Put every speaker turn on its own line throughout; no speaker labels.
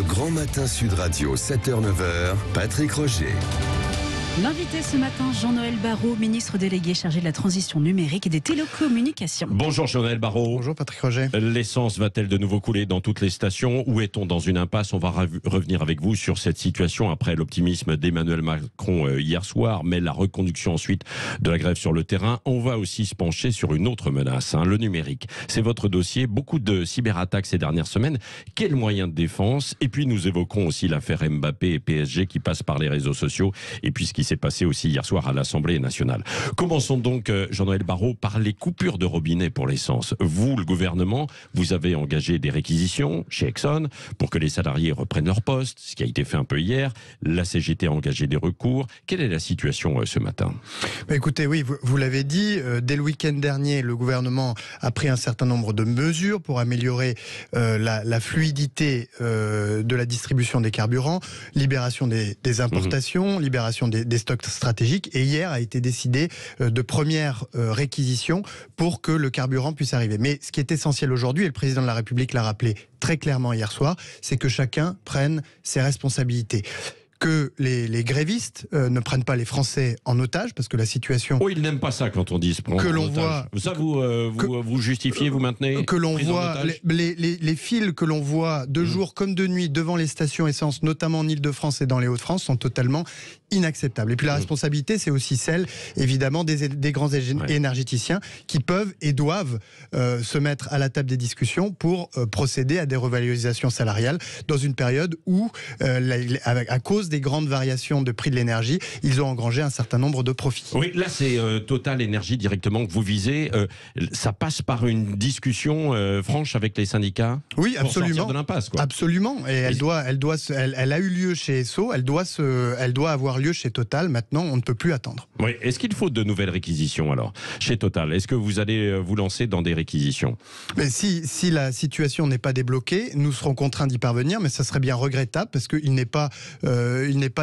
Grand Matin Sud Radio, 7h-9h, Patrick Roger.
L'invité ce matin, Jean-Noël Barrot, ministre délégué chargé de la transition numérique et des télécommunications.
Bonjour Jean-Noël Barrot.
Bonjour Patrick Roger.
L'essence va-t-elle de nouveau couler dans toutes les stations? Où est-on dans une impasse? On va revenir avec vous sur cette situation après l'optimisme d'Emmanuel Macron hier soir, mais la reconduction ensuite de la grève sur le terrain. On va aussi se pencher sur une autre menace, le numérique. C'est votre dossier. Beaucoup de cyberattaques ces dernières semaines. Quels moyens de défense? Et puis nous évoquerons aussi l'affaire Mbappé et PSG qui passe par les réseaux sociaux. Et puis ce qui s'est passé aussi hier soir à l'Assemblée nationale. Commençons donc, Jean-Noël Barrot, par les coupures de robinet pour l'essence. Vous, le gouvernement, vous avez engagé des réquisitions chez Exxon pour que les salariés reprennent leur poste, ce qui a été fait un peu hier. La CGT a engagé des recours. Quelle est la situation ce matin?
Écoutez, oui, vous l'avez dit, dès le week-end dernier, le gouvernement a pris un certain nombre de mesures pour améliorer la fluidité de la distribution des carburants, libération des importations, libération des stocks stratégiques. Et hier a été décidé de premières réquisitions pour que le carburant puisse arriver. Mais ce qui est essentiel aujourd'hui, et le président de la République l'a rappelé très clairement hier soir, c'est que chacun prenne ses responsabilités. Que les grévistes ne prennent pas les Français en otage, parce que la situation...
Oh, ils n'aiment pas ça quand on dit se prendre
que
en
l'on
otage.
voit,
ça, vous justifiez, vous maintenez?
Que l'on voit, les fils que l'on voit de jour comme de nuit devant les stations essence, notamment en Ile-de-France et dans les Hauts-de-France, sont totalement inacceptables. Et puis la responsabilité, c'est aussi celle, évidemment, des grands énergéticiens qui peuvent et doivent se mettre à la table des discussions pour procéder à des revalorisations salariales dans une période où, à cause des grandes variations de prix de l'énergie, ils ont engrangé un certain nombre de profits.
Oui, là c'est Total Énergie directement que vous visez. Ça passe par une discussion franche avec les syndicats?
Oui,
pour
absolument.
Sortir de l'impasse, quoi.
Absolument. Et elle a eu lieu chez Esso, elle doit avoir lieu chez Total. Maintenant, on ne peut plus attendre.
Oui. Est-ce qu'il faut de nouvelles réquisitions alors chez Total? Est-ce que vous allez vous lancer dans des réquisitions?
Mais si la situation n'est pas débloquée, nous serons contraints d'y parvenir, mais ça serait bien regrettable parce qu'il n'est pas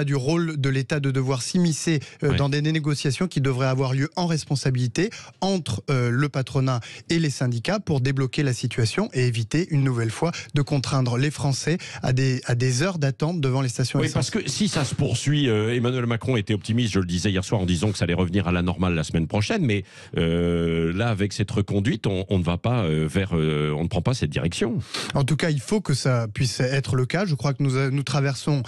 du rôle de l'État de devoir s'immiscer dans des négociations qui devraient avoir lieu en responsabilité entre le patronat et les syndicats pour débloquer la situation et éviter une nouvelle fois de contraindre les Français à des heures d'attente devant les stations essence.
Oui, parce que si ça se poursuit, Emmanuel Macron était optimiste, je le disais hier soir, en disant que ça allait revenir à la normale la semaine prochaine, mais là, avec cette reconduite, on ne va pas on ne prend pas cette direction.
En tout cas, il faut que ça puisse être le cas. Je crois que nous traversons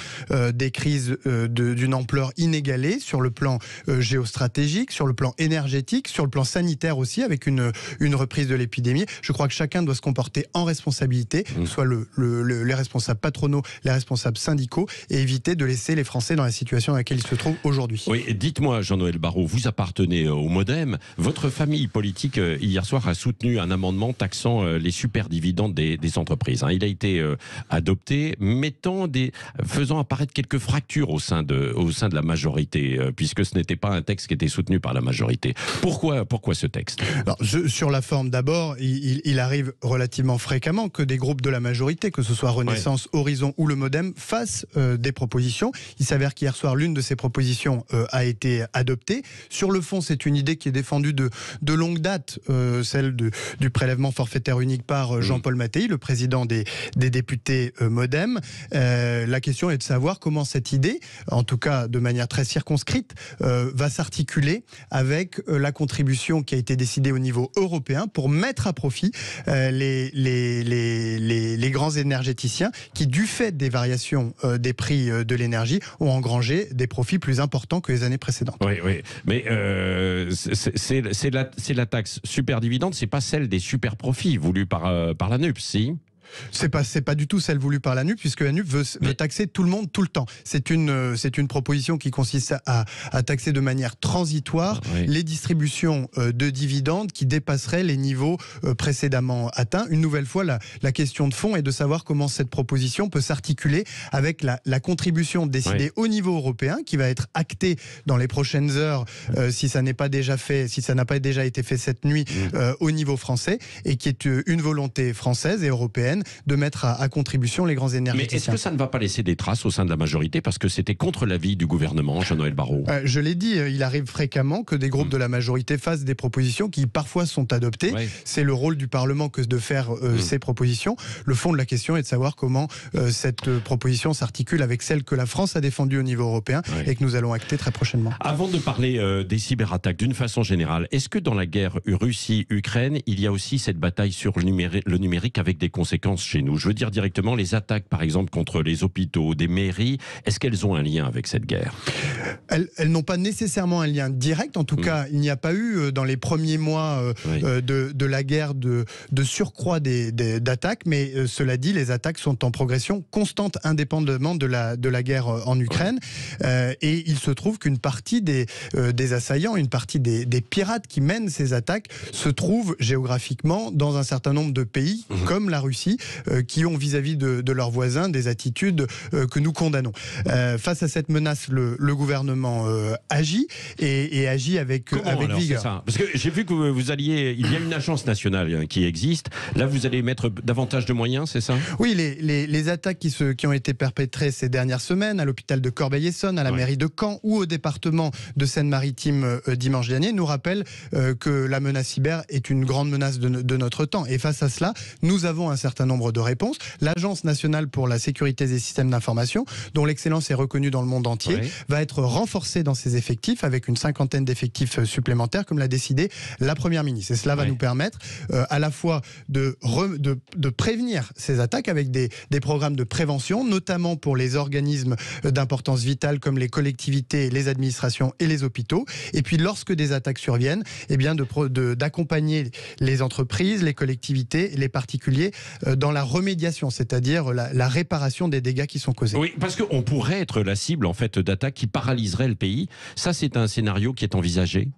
des crises d'une ampleur inégalée sur le plan géostratégique, sur le plan énergétique, sur le plan sanitaire aussi, avec une reprise de l'épidémie. Je crois que chacun doit se comporter en responsabilité, soit les responsables patronaux, les responsables syndicaux, et éviter de laisser les Français dans la situation dans laquelle ils se trouvent aujourd'hui.
Oui, dites-moi, Jean-Noël Barrot, vous appartenez au MoDem. Votre famille politique, hier soir, a soutenu un amendement taxant les superdividendes des entreprises. Il a été adopté, faisant apparaître quelques fractures au sein de la majorité, puisque ce n'était pas un texte qui était soutenu par la majorité. Pourquoi ce texte?
Alors, sur la forme, d'abord, il arrive relativement fréquemment que des groupes de la majorité, que ce soit Renaissance, Horizon ou le MoDem, fassent des propositions. Il s'avère qu'hier soir, l'une de ces propositions a été adoptée. Sur le fond, c'est une idée qui est défendue de longue date, celle du prélèvement forfaitaire unique par Jean-Paul Mattei, le président des députés MoDem. La question est de savoir comment cette idée, en tout cas de manière très circonscrite, va s'articuler avec la contribution qui a été décidée au niveau européen pour mettre à profit les grands énergéticiens qui, du fait des variations des prix de l'énergie, ont engrangé des profits plus importants que les années précédentes.
Oui, mais c'est la taxe super dividende, c'est pas celle des super profits voulue par la NUPS, si?
C'est pas du tout celle voulue par la NUP, puisque la NUP veut taxer tout le monde tout le temps. C'est une proposition qui consiste à taxer de manière transitoire les distributions de dividendes qui dépasseraient les niveaux précédemment atteints. Une nouvelle fois, la question de fond est de savoir comment cette proposition peut s'articuler avec la contribution décidée au niveau européen, qui va être actée dans les prochaines heures, si ça n'a pas déjà été fait cette nuit au niveau français, et qui est une volonté française et européenne européenne de mettre à contribution les grands énergéticiens.
Mais est-ce que ça ne va pas laisser des traces au sein de la majorité, parce que c'était contre l'avis du gouvernement, Jean-Noël Barrot?
Je l'ai dit, il arrive fréquemment que des groupes de la majorité fassent des propositions qui parfois sont adoptées.
Ouais.
C'est le rôle du Parlement que de faire ces propositions. Le fond de la question est de savoir comment cette proposition s'articule avec celle que la France a défendue au niveau européen et que nous allons acter très prochainement.
Avant de parler des cyberattaques d'une façon générale, est-ce que dans la guerre Russie-Ukraine, il y a aussi cette bataille sur le numérique avec des conséquences chez nous? Je veux dire directement les attaques, par exemple, contre les hôpitaux, des mairies, est-ce qu'elles ont un lien avec cette guerre?
Elles n'ont pas nécessairement un lien direct. En tout cas, il n'y a pas eu dans les premiers mois de la guerre de surcroît d'attaques. Mais cela dit, les attaques sont en progression constante, indépendamment de la guerre en Ukraine. Et il se trouve qu'une partie des assaillants, une partie des pirates qui mènent ces attaques se trouvent géographiquement dans un certain nombre de pays, comme la Russie, qui ont vis-à-vis de leurs voisins des attitudes que nous condamnons. Face à cette menace, le gouvernement agit et agit avec vigueur.
Ça, parce que j'ai vu que vous alliez, il y a une agence nationale qui existe. Là, vous allez mettre davantage de moyens, c'est ça?
Oui, les attaques qui ont été perpétrées ces dernières semaines à l'hôpital de Corbeil-Essonnes, à la mairie de Caen ou au département de Seine-Maritime dimanche dernier nous rappellent que la menace cyber est une grande menace de notre temps. Et face à cela, nous avons un certain nombre de réponses. L'Agence nationale pour la sécurité des systèmes d'information, dont l'excellence est reconnue dans le monde entier, va être renforcée dans ses effectifs avec une 50aine d'effectifs supplémentaires, comme l'a décidé la Première ministre. Et cela va nous permettre à la fois de prévenir ces attaques avec des programmes de prévention, notamment pour les organismes d'importance vitale comme les collectivités, les administrations et les hôpitaux. Et puis lorsque des attaques surviennent, eh bien d'accompagner les entreprises, les collectivités, les particuliers dans la remédiation, c'est-à-dire la réparation des dégâts qui sont causés.
Oui, parce qu'on pourrait être la cible en fait d'attaques qui paralyserait le pays. Ça, c'est un scénario qui est envisagé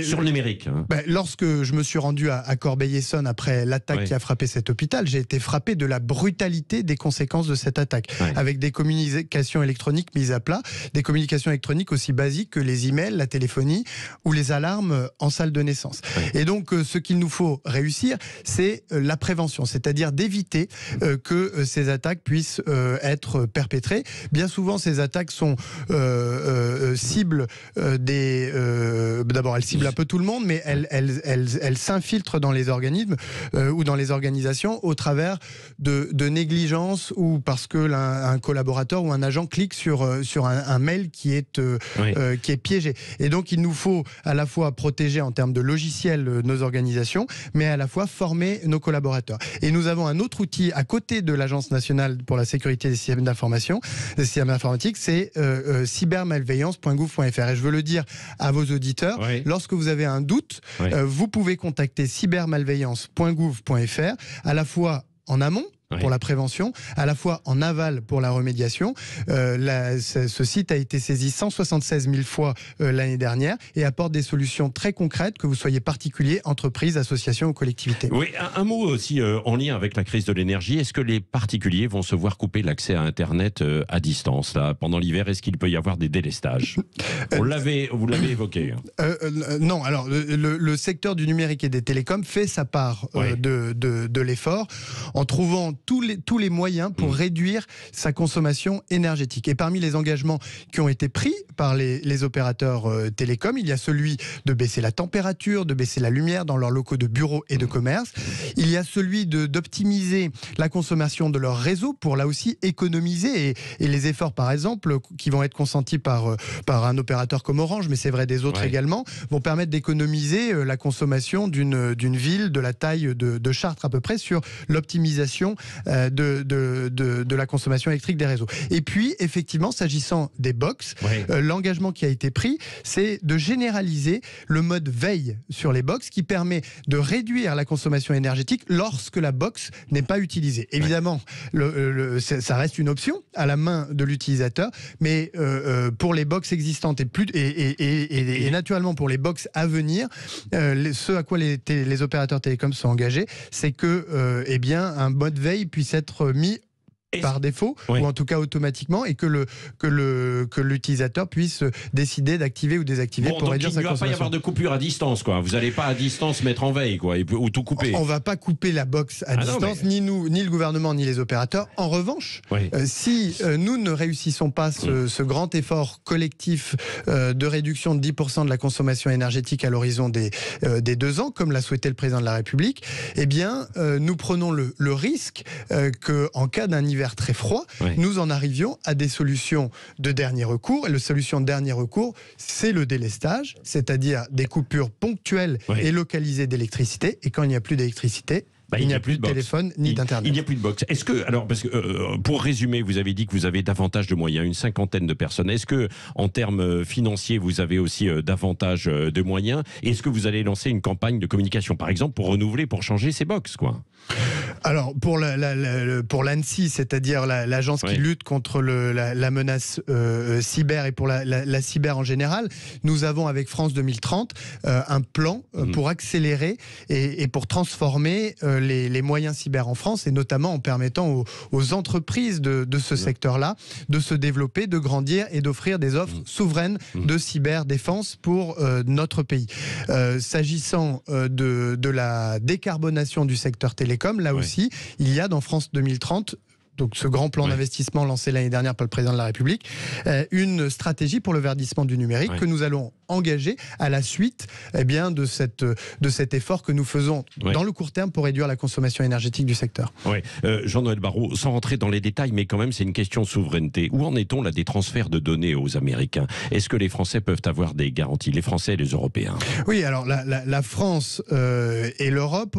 sur le numérique.
Lorsque je me suis rendu à Corbeil-Essonnes après l'attaque qui a frappé cet hôpital, j'ai été frappé de la brutalité des conséquences de cette attaque, avec des communications électroniques mises à plat, des communications électroniques aussi basiques que les emails, la téléphonie ou les alarmes en salle de naissance. Et donc, ce qu'il nous faut réussir, c'est la prévention, c'est-à-dire d'éviter que ces attaques puissent être perpétrées. Bien souvent, ces attaques sont ciblent d'abord, elles ciblent un peu tout le monde, mais elles s'infiltrent dans les organismes ou dans les organisations au travers de négligence ou parce que un collaborateur ou un agent clique sur un mail qui est piégé. Et donc, il nous faut à la fois protéger en termes de logiciels nos organisations, mais à la fois former nos collaborateurs. Et nous avons un autre outil à côté de l'Agence nationale pour la sécurité des systèmes d'information, des systèmes informatiques, c'est cybermalveillance.gouv.fr. Et je veux le dire à vos auditeurs, lorsque vous avez un doute, vous pouvez contacter cybermalveillance.gouv.fr, à la fois en amont, pour la prévention, à la fois en aval pour la remédiation. Ce site a été saisi 176 000 fois l'année dernière et apporte des solutions très concrètes, que vous soyez particulier, entreprise, association ou collectivité.
Oui, un mot aussi en lien avec la crise de l'énergie. Est-ce que les particuliers vont se voir couper l'accès à Internet à distance là, pendant l'hiver? Est-ce qu'il peut y avoir des délestages? Vous l'avez évoqué.
Non, alors le secteur du numérique et des télécoms fait sa part de l'effort en trouvant tous les moyens pour réduire sa consommation énergétique. Et parmi les engagements qui ont été pris par les opérateurs télécoms, il y a celui de baisser la température, de baisser la lumière dans leurs locaux de bureaux et de commerce. Il y a celui d'optimiser la consommation de leur réseau pour là aussi économiser et les efforts par exemple qui vont être consentis par un opérateur comme Orange, mais c'est vrai des autres également, vont permettre d'économiser la consommation d'une ville de la taille de Chartres à peu près sur l'optimisation de la consommation électrique des réseaux. Et puis, effectivement, s'agissant des box, l'engagement qui a été pris, c'est de généraliser le mode veille sur les box qui permet de réduire la consommation énergétique lorsque la box n'est pas utilisée. Évidemment, ça reste une option à la main de l'utilisateur, mais pour les box existantes et naturellement pour les box à venir, ce à quoi les opérateurs télécoms sont engagés, c'est que un mode veille puisse être mis par défaut, ou en tout cas automatiquement, et que l'utilisateur puisse décider d'activer ou désactiver pour réduire sa consommation.
Il ne va pas y avoir de coupure à distance, quoi. Vous n'allez pas à distance mettre en veille, quoi, ou tout couper.
On ne va pas couper la box à distance, ni nous, ni le gouvernement, ni les opérateurs. En revanche, si nous ne réussissons pas ce grand effort collectif de réduction de 10% de la consommation énergétique à l'horizon des 2 ans, comme l'a souhaité le président de la République, eh bien, nous prenons le risque qu'en cas d'un hiver très froid, nous en arrivions à des solutions de dernier recours. Et la solution de dernier recours, c'est le délestage, c'est-à-dire des coupures ponctuelles et localisées d'électricité. Et quand il n'y a plus d'électricité, il n'y a plus de téléphone ni d'internet.
Il n'y a plus de box. Est-ce que, alors, parce que pour résumer, vous avez dit que vous avez davantage de moyens, une 50aine de personnes. Est-ce que, en termes financiers, vous avez aussi davantage de moyens? Est-ce que vous allez lancer une campagne de communication, par exemple, pour renouveler, pour changer ces box, quoi?
Alors, pour l'ANSSI, c'est-à-dire l'agence qui lutte contre la menace cyber et pour la cyber en général, nous avons avec France 2030 un plan pour accélérer et pour transformer les moyens cyber en France, et notamment en permettant aux entreprises de ce secteur-là de se développer, de grandir et d'offrir des offres souveraines de cyberdéfense pour notre pays. S'agissant de la décarbonation du secteur télécom, là aussi, il y a dans France 2030, donc ce grand plan d'investissement lancé l'année dernière par le président de la République, une stratégie pour le verdissement du numérique que nous allons engager à la suite de cet effort que nous faisons dans le court terme pour réduire la consommation énergétique du secteur.
Jean-Noël Barrot, sans rentrer dans les détails, mais quand même c'est une question de souveraineté. Où en est-on là des transferts de données aux Américains? Est-ce que les Français peuvent avoir des garanties, les Français et les Européens?
Oui, alors la France et l'Europe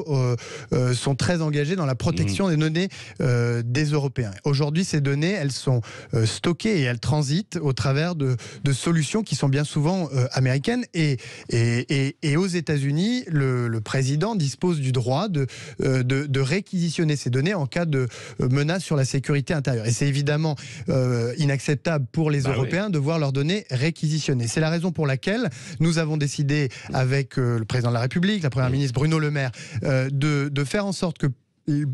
sont très engagés dans la protection des données des Européens. Aujourd'hui, ces données, elles sont stockées et elles transitent au travers de solutions qui sont bien souvent américaines. Et aux États-Unis, le président dispose du droit de réquisitionner ces données en cas de menace sur la sécurité intérieure. Et c'est évidemment inacceptable pour les Européens de voir leurs données réquisitionnées. C'est la raison pour laquelle nous avons décidé, avec le président de la République, la première ministre Bruno Le Maire, de faire en sorte que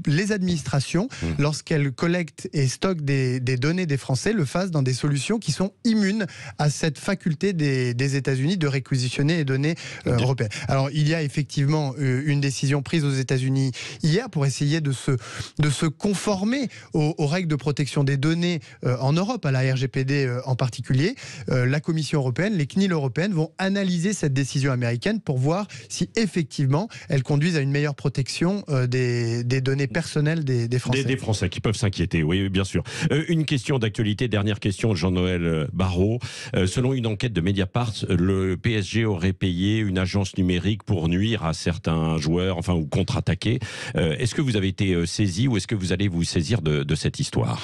les administrations, lorsqu'elles collectent et stockent des données des Français, le fassent dans des solutions qui sont immunes à cette faculté des États-Unis de réquisitionner les données européennes. Alors, il y a effectivement une décision prise aux États-Unis hier pour essayer de se conformer aux règles de protection des données en Europe, à la RGPD en particulier. La Commission européenne, les CNIL européennes vont analyser cette décision américaine pour voir si effectivement elle conduise à une meilleure protection des données personnelles des Français.
Des Français qui peuvent s'inquiéter, oui, bien sûr. Une question d'actualité, dernière question, Jean-Noël Barrot. Selon une enquête de Mediapart, le PSG aurait payé une agence numérique pour nuire à certains joueurs, enfin, ou contre-attaquer. Est-ce que vous avez été saisi ou est-ce que vous allez vous saisir de cette histoire?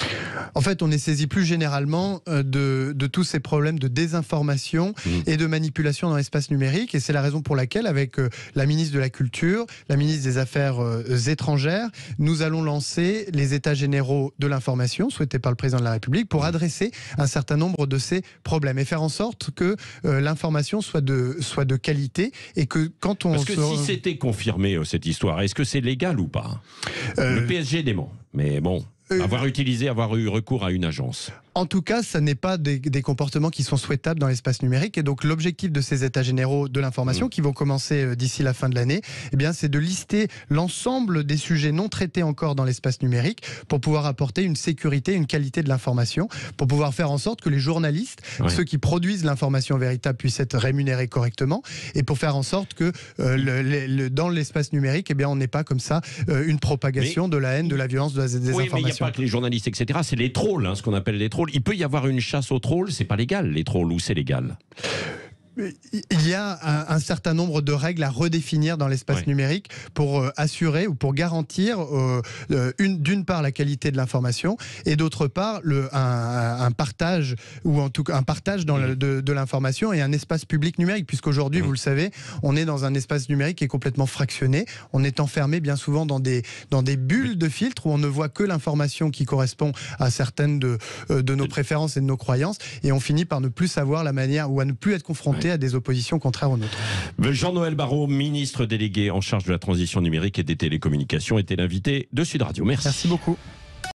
En fait, on est saisi plus généralement de tous ces problèmes de désinformation et de manipulation dans l'espace numérique. Et c'est la raison pour laquelle, avec la ministre de la Culture, la ministre des Affaires étrangères, nous allons lancer les états généraux de l'information souhaités par le président de la République pour adresser un certain nombre de ces problèmes et faire en sorte que l'information soit de qualité et que quand on...
Parce que si c'était confirmé cette histoire, est-ce que c'est légal ou pas? Le PSG dément, mais bon... Avoir eu recours à une agence.
En tout cas, ça n'est pas des comportements qui sont souhaitables dans l'espace numérique. Et donc, l'objectif de ces états généraux de l'information, qui vont commencer d'ici la fin de l'année, c'est de lister l'ensemble des sujets non traités encore dans l'espace numérique pour pouvoir apporter une sécurité, une qualité de l'information, pour pouvoir faire en sorte que les journalistes, ceux qui produisent l'information véritable, puissent être rémunérés correctement, et pour faire en sorte que dans l'espace numérique, on n'ait pas comme ça une propagation de la haine, de la violence, de la désinformation.
Mais il n'y a pas que les journalistes, etc. C'est les trolls, ce qu'on appelle les trolls. Il peut y avoir une chasse aux trolls, c'est pas légal, les trolls, ou c'est légal?
Il y a un certain nombre de règles à redéfinir dans l'espace numérique pour assurer ou pour garantir d'une part la qualité de l'information et d'autre part un partage ou en tout cas un partage de l'information et un espace public numérique, puisqu'aujourd'hui vous le savez, on est dans un espace numérique qui est complètement fractionné, on est enfermé bien souvent dans des bulles de filtres où on ne voit que l'information qui correspond à certaines de nos préférences et de nos croyances, et on finit par ne plus savoir la manière ou à ne plus être confronté à des oppositions contraires aux nôtres.
Jean-Noël Barrot, ministre délégué en charge de la transition numérique et des télécommunications, était l'invité de Sud Radio. Merci.
Merci beaucoup.